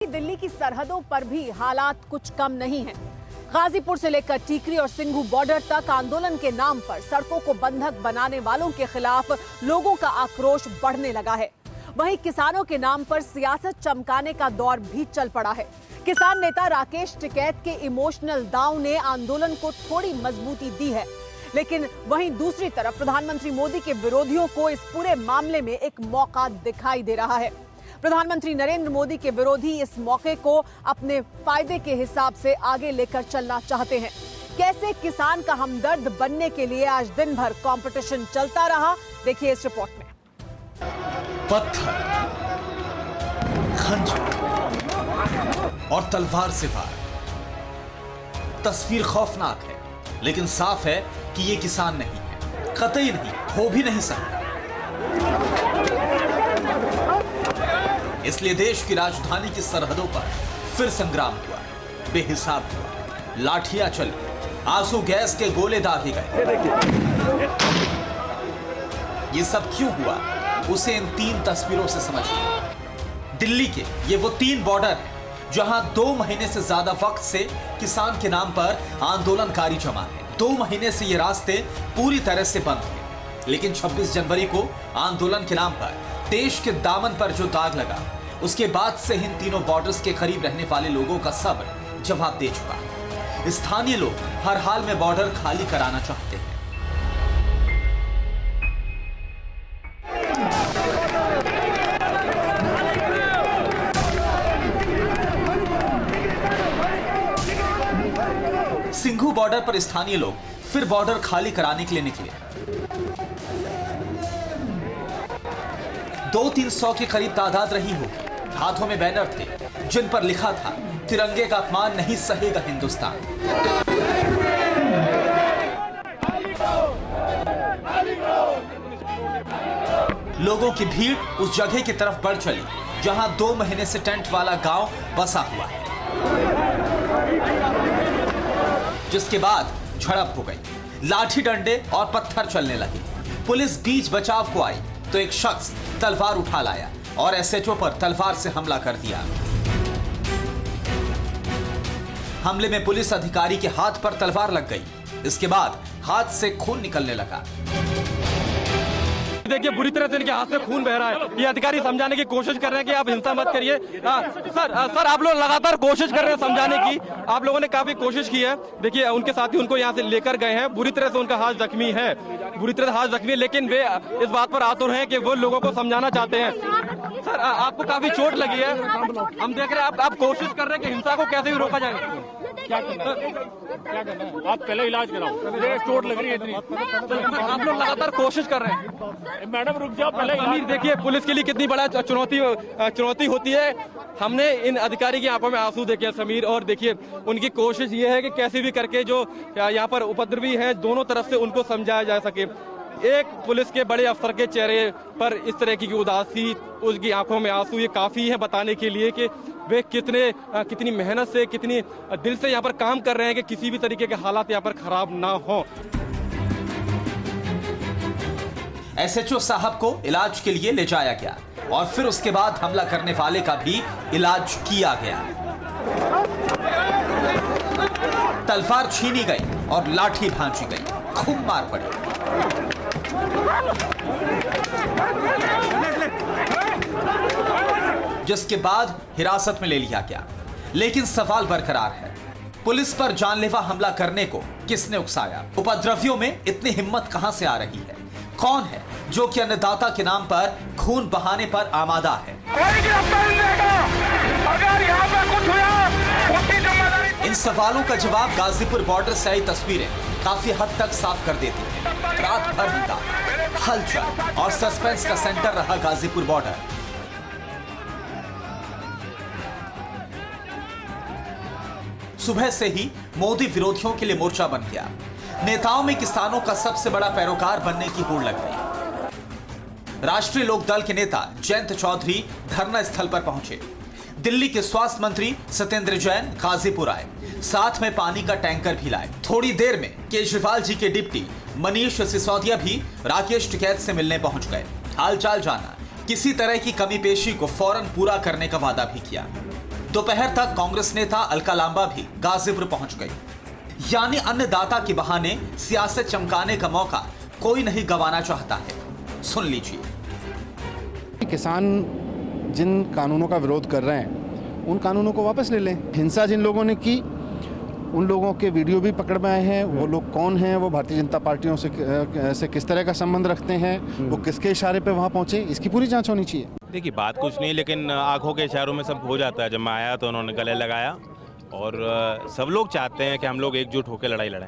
दिल्ली की सरहदों पर भी हालात कुछ कम नहीं हैं। गाजीपुर से लेकर टीकरी और सिंघू बॉर्डर तक आंदोलन के नाम पर सड़कों को बंधक बनाने वालों के खिलाफ लोगों का आक्रोश बढ़ने लगा है। वहीं किसानों के नाम पर सियासत चमकाने का दौर भी चल पड़ा है। किसान नेता राकेश टिकैत के इमोशनल दांव ने आंदोलन को थोड़ी मजबूती दी है, लेकिन वहीं दूसरी तरफ प्रधानमंत्री मोदी के विरोधियों को इस पूरे मामले में एक मौका दिखाई दे रहा है। प्रधानमंत्री नरेंद्र मोदी के विरोधी इस मौके को अपने फायदे के हिसाब से आगे लेकर चलना चाहते हैं। कैसे किसान का हमदर्द बनने के लिए आज दिन भर कंपटीशन चलता रहा, देखिए इस रिपोर्ट में। पत्थर, खंजर और तलवार से वार। तस्वीर खौफनाक है, लेकिन साफ है कि ये किसान नहीं है, कतई नहीं, हो भी नहीं सकता। इसलिए देश की राजधानी की सरहदों पर फिर संग्राम हुआ, बेहिसाब हुआ, लाठियां चली, आंसू गैस के गोले दागे गए। ये सब क्यों हुआ, उसे इन तीन तस्वीरों से समझिए। दिल्ली के ये वो तीन बॉर्डर हैं जहां 2 महीने से ज्यादा वक्त से किसान के नाम पर आंदोलनकारी जमा है। 2 महीने से ये रास्ते पूरी तरह से बंद थे, लेकिन 26 जनवरी को आंदोलन के नाम पर देश के दामन पर जो दाग लगा, उसके बाद से इन तीनों बॉर्डर्स के करीब रहने वाले लोगों का सब्र जवाब दे चुका। स्थानीय लोग हर हाल में बॉर्डर खाली कराना चाहते हैं। सिंघू बॉर्डर पर स्थानीय लोग फिर बॉर्डर खाली कराने के लिए निकले। 200-300 के करीब तादाद रही होगी। हाथों में बैनर थे जिन पर लिखा था, तिरंगे का अपमान नहीं सहेगा हिंदुस्तान। लोगों की भीड़ उस जगह की तरफ बढ़ चली जहां 2 महीने से टेंट वाला गांव बसा हुआ है, जिसके बाद झड़प हो गई। लाठी डंडे और पत्थर चलने लगे। पुलिस बीच बचाव को आई तो एक शख्स तलवार उठा लाया और एसएचओ पर तलवार से हमला कर दिया। हमले में पुलिस अधिकारी के हाथ पर तलवार लग गई। इसके बाद हाथ से खून निकलने लगा। देखिए, बुरी तरह से इनके हाथ से खून बह रहा है। ये अधिकारी समझाने की कोशिश कर रहे हैं कि आप हिंसा मत करिए। सर आप लोग लगातार कोशिश कर रहे हैं समझाने की। आप लोगों ने काफी कोशिश की है। देखिए, उनके साथी उनको यहाँ से लेकर गए हैं। बुरी तरह से उनका हाथ जख्मी है, बुरी तरह से हाथ जख्मी है, लेकिन वे इस बात पर आतुर हैं कि वो लोगों को समझाना चाहते हैं। सर आपको काफी चोट लगी है, हम देख रहे हैं। आप कोशिश कर रहे हैं कि हिंसा को कैसे भी रोका जाए। क्या करना है? आप पहले इलाज कराओ, चोट लग रही है इतनी। आप लोग लगातार कोशिश कर रहे हैं। मैडम रुक जाओ, पहले इलाज। देखिए, पुलिस के लिए कितनी बड़ा चुनौती होती है। हमने इन अधिकारी की आंखों में आंसू देखे समीर, और देखिए उनकी कोशिश ये है कि कैसे भी करके जो यहाँ पर उपद्रवी हैं दोनों तरफ से उनको समझाया जा सके। एक पुलिस के बड़े अफसर के चेहरे पर इस तरह की उदासी, उसकी आंखों में आंसू, ये काफी है बताने के लिए कि वे कितनी मेहनत से, कितनी दिल से यहाँ पर काम कर रहे हैं कि किसी भी तरीके के हालात यहाँ पर खराब ना हो। एसएचओ साहब को इलाज के लिए ले जाया गया और फिर उसके बाद हमला करने वाले का भी इलाज किया गया। तलवार छीनी गई और लाठी भांजी गई, खूब मार पड़ी। जिसके बाद हिरासत में ले लिया गया। लेकिन सवाल बरकरार है, पुलिस पर जानलेवा हमला करने को किसने उकसाया? उपद्रवियों में इतनी हिम्मत कहां से आ रही है? कौन है जो कि अन्नदाता के नाम पर खून बहाने पर आमादा है? इन सवालों का जवाब गाजीपुर बॉर्डर से आई तस्वीरें काफी हद तक साफ कर देती हैं। रात भर हंगामा, हलचल और सस्पेंस का सेंटर रहा गाजीपुर बॉर्डर। सुबह से ही मोदी विरोधियों के लिए मोर्चा बन गया। नेताओं में किसानों का सबसे बड़ा पैरोकार बनने की होड़ लग गई। राष्ट्रीय लोकदल के नेता जयंत चौधरी धरना स्थल पर पहुंचे। दिल्ली के स्वास्थ्य मंत्री सत्येंद्र जैन गाजीपुर आए, साथ में पानी का टैंकर भी लाए। थोड़ी देर में केजरीवाल जी के डिप्टी मनीष सिसोदिया भी राकेश टिकैत से मिलने पहुंच गए, हालचाल जाना, किसी तरह की कमी पेशी को फौरन पूरा करने का वादा भी किया। दोपहर तक कांग्रेस नेता अलका लांबा भी गाजीपुर पहुंच गई। यानी अन्नदाता के बहाने सियासत चमकाने का मौका कोई नहीं गंवाना चाहता है। सुन लीजिए। किसान जिन कानूनों का विरोध कर रहे हैं उन कानूनों को वापस ले लें। हिंसा जिन लोगों ने की उन लोगों के वीडियो भी पकड़ में आए हैं। वो लोग कौन हैं, वो भारतीय जनता पार्टियों से किस तरह का संबंध रखते हैं, वो किसके इशारे पे वहाँ पहुँचे, इसकी पूरी जांच होनी चाहिए। देखिए, बात कुछ नहीं, लेकिन आंखों के इशारों में सब हो जाता है। जब मैं आया तो उन्होंने गले लगाया और सब लोग चाहते हैं कि हम लोग एकजुट होकर लड़ाई लड़ें।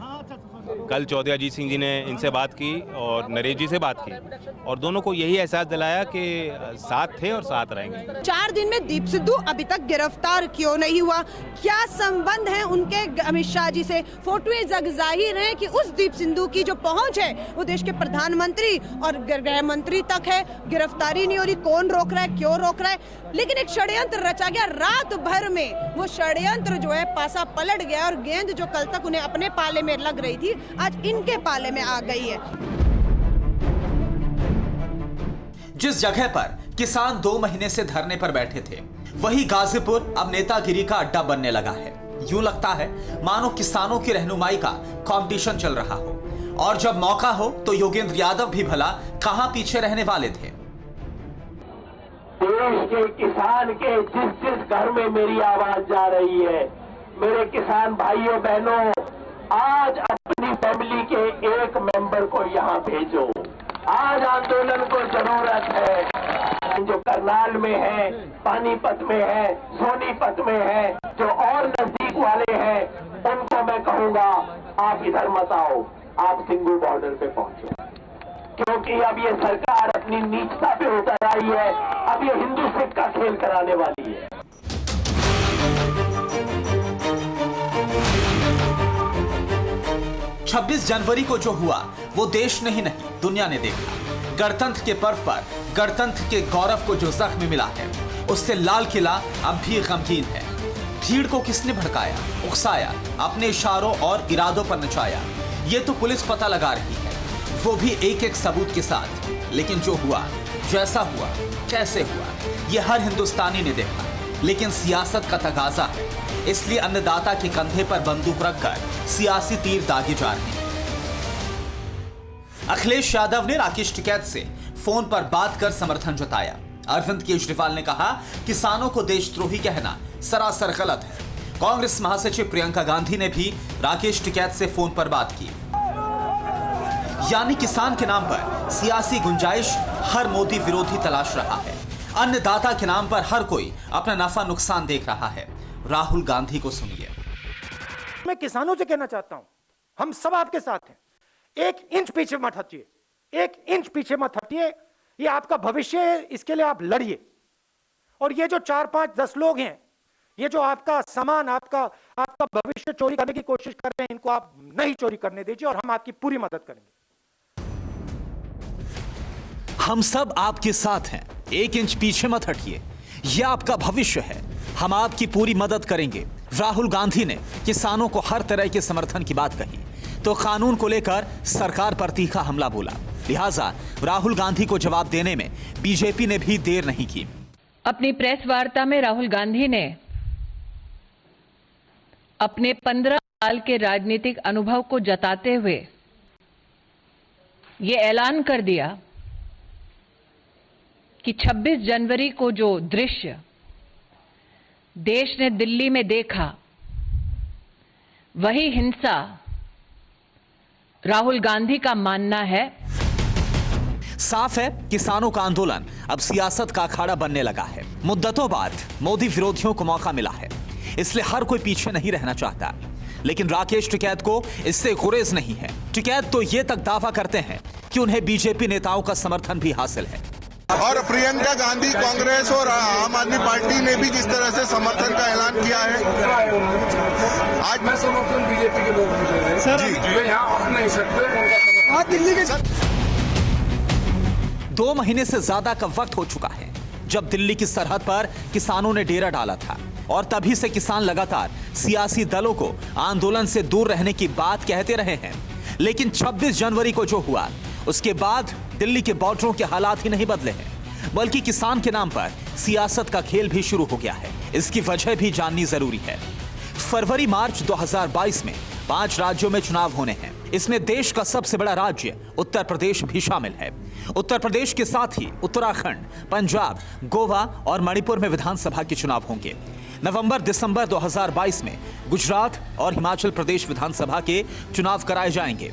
कल चौधरी अजीत सिंह जी ने इनसे बात की और नरेश जी से बात की और दोनों को यही एहसास दिलाया कि साथ थे और साथ रहेंगे। 4 दिन में दीप सिद्धू अभी तक गिरफ्तार क्यों नहीं हुआ? क्या संबंध है उनके अमित शाह जी से? फोटोएं जग जाहिर हैं कि उस दीप सिद्धू की जो पहुंच है वो देश के प्रधानमंत्री और गृह मंत्री तक है। गिरफ्तारी नहीं हो रही, कौन रोक रहा है, क्यों रोक रहा है? लेकिन एक षड्यंत्र रचा गया रात भर में। वो षड्यंत्र जो है पासा पलट गया और गेंद जो कल तक उन्हें अपने पाले में लग रही थी आज इनके पाले में आ गई है। जिस जगह पर किसान 2 महीने से धरने पर बैठे थे, वही गाजीपुर अब नेतागिरी का अड्डा बनने लगा है। यूं लगता है मानो किसानों की रहनुमाई का कंपटीशन चल रहा हो और जब मौका हो तो योगेंद्र यादव भी भला कहां पीछे रहने वाले थे। देश के किसान के जिस घर में मेरी आवाज जा रही है, मेरे किसान भाइयों बहनों, आज अपनी फैमिली के एक मेंबर को यहाँ भेजो। आज आंदोलन को जरूरत है। जो करनाल में है, पानीपत में है, सोनीपत में है, जो और नजदीक वाले हैं, उनको मैं कहूंगा आप इधर मत आओ, आप सिंघू बॉर्डर पे पहुंचो। क्योंकि अब ये सरकार अपनी नीचता पे उतर आई है। अब ये हिंदू सिख का खेल कराने वाली है। छब्बीस जनवरी को जो हुआ वो देश ने ही नहीं दुनिया ने देखा। गणतंत्र के पर्व पर गणतंत्र के गौरव को जो जख्म मिला है उससे लाल किला अब भी गमगीन है। भीड़ को किसने भड़काया, उकसाया, अपने इशारों और इरादों पर नचाया, ये तो पुलिस पता लगा रही है, वो भी एक एक सबूत के साथ। लेकिन जो हुआ, जैसा हुआ, कैसे हुआ, ये हर हिंदुस्तानी ने देखा। लेकिन सियासत का तकाजा है, इसलिए अन्नदाता के कंधे पर बंदूक रखकर सियासी तीर दागे जा रहे हैं। अखिलेश यादव ने राकेश टिकैत से फोन पर बात कर समर्थन जताया। अरविंद केजरीवाल ने कहा किसानों को देशद्रोही कहना सरासर गलत है। कांग्रेस महासचिव प्रियंका गांधी ने भी राकेश टिकैत से फोन पर बात की। यानी किसान के नाम पर सियासी गुंजाइश हर मोदी विरोधी तलाश रहा है। अन्नदाता के नाम पर हर कोई अपना नफा नुकसान देख रहा है। राहुल गांधी को सुनिए। मैं किसानों से कहना चाहता हूं, हम सब आपके साथ हैं। 1 इंच पीछे मत हटिए, 1 इंच पीछे मत हटिए। ये आपका भविष्य है, इसके लिए आप लड़िए। और ये जो 4, 5, 10 लोग हैं, ये जो आपका सामान, आपका भविष्य चोरी करने की कोशिश कर रहे हैं, इनको आप नहीं चोरी करने दीजिए और हम आपकी पूरी मदद करेंगे। हम सब आपके साथ हैं, 1 इंच पीछे मत हटिए। यह आपका भविष्य है, हम आपकी पूरी मदद करेंगे। राहुल गांधी ने किसानों को हर तरह के समर्थन की बात कही तो कानून को लेकर सरकार पर तीखा हमला बोला। लिहाजा राहुल गांधी को जवाब देने में बीजेपी ने भी देर नहीं की। अपनी प्रेस वार्ता में राहुल गांधी ने अपने 15 साल के राजनीतिक अनुभव को जताते हुए ये ऐलान कर दिया कि 26 जनवरी को जो दृश्य देश ने दिल्ली में देखा, वही हिंसा राहुल गांधी का मानना है। साफ है किसानों का आंदोलन अब सियासत का अखाड़ा बनने लगा है। मुद्दतों बाद मोदी विरोधियों को मौका मिला है, इसलिए हर कोई पीछे नहीं रहना चाहता। लेकिन राकेश टिकैत को इससे गुरेज नहीं है। टिकैत तो ये तक दावा करते हैं कि उन्हें बीजेपी नेताओं का समर्थन भी हासिल है। और प्रियंका गांधी कांग्रेस और आम आदमी पार्टी ने भी जिस तरह से समर्थन का ऐलान किया है, आज मैं समर्थन बीजेपी के लोग जी यहाँ आ नहीं सकते। आज दिल्ली के 2 महीने से ज्यादा का वक्त हो चुका है जब दिल्ली की सरहद पर किसानों ने डेरा डाला था और तभी से किसान लगातार सियासी दलों को आंदोलन से दूर रहने की बात कहते रहे हैं। लेकिन 26 जनवरी को जो हुआ उसके बाद दिल्ली के बॉर्डरों के हालात ही नहीं बदले हैं। बल्कि किसान के नाम पर सियासत का खेल भी शुरू हो गया है। इसकी वजह भी जाननी जरूरी है। फरवरी मार्च 2022 में 5 राज्यों में चुनाव होने हैं। इसमें देश का सबसे बड़ा राज्य उत्तर प्रदेश भी शामिल है। उत्तर प्रदेश के साथ ही उत्तराखंड, पंजाब, गोवा और मणिपुर में विधानसभा के चुनाव होंगे। नवंबर दिसंबर 2022 में गुजरात और हिमाचल प्रदेश विधानसभा के चुनाव कराए जाएंगे।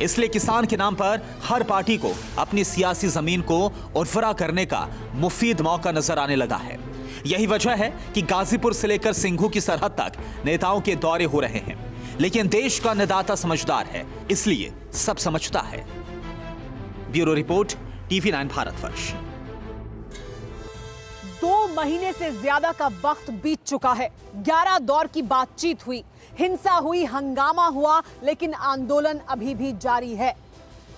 इसलिए किसान के नाम पर हर पार्टी को अपनी सियासी जमीन को उर्वरा करने का मुफीद मौका नजर आने लगा है। यही वजह है कि गाजीपुर से लेकर सिंघू की सरहद तक नेताओं के दौरे हो रहे हैं। लेकिन देश का अन्नदाता समझदार है, इसलिए सब समझता है। Bureau report, TV9 Bharatvarsh. 2 महीने से ज्यादा का वक्त बीत चुका है। 11 दौर की बातचीत हुई, हिंसा हुई, हंगामा हुआ, लेकिन आंदोलन अभी भी जारी है।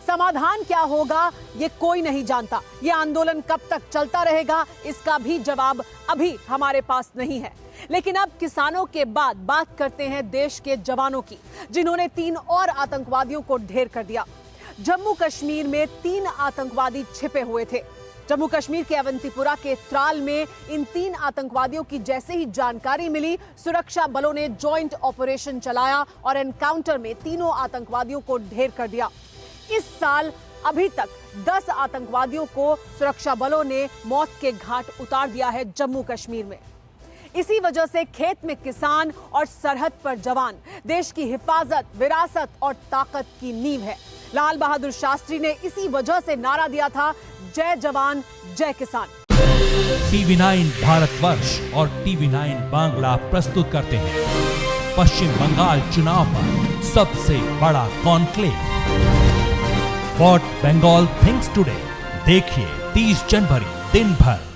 समाधान क्या होगा ये कोई नहीं जानता। ये आंदोलन कब तक चलता रहेगा इसका भी जवाब अभी हमारे पास नहीं है। लेकिन अब किसानों के बाद बात करते हैं देश के जवानों की, जिन्होंने 3 और आतंकवादियों को ढेर कर दिया। जम्मू कश्मीर में 3 आतंकवादी छिपे हुए थे। जम्मू कश्मीर के अवंतीपुरा के त्राल में इन 3 आतंकवादियों की जैसे ही जानकारी मिली, सुरक्षा बलों ने जॉइंट ऑपरेशन चलाया और एनकाउंटर में तीनों आतंकवादियों को ढेर कर दिया। इस साल अभी तक 10 आतंकवादियों को सुरक्षा बलों ने मौत के घाट उतार दिया है जम्मू कश्मीर में। इसी वजह से खेत में किसान और सरहद पर जवान देश की हिफाजत, विरासत और ताकत की नींव है। लाल बहादुर शास्त्री ने इसी वजह से नारा दिया था, जय जवान जय किसान। TV9 भारतवर्ष और TV9 बांग्ला प्रस्तुत करते हैं पश्चिम बंगाल चुनाव पर सबसे बड़ा conclave, what Bengal thinks today. देखिए 30 जनवरी दिन भर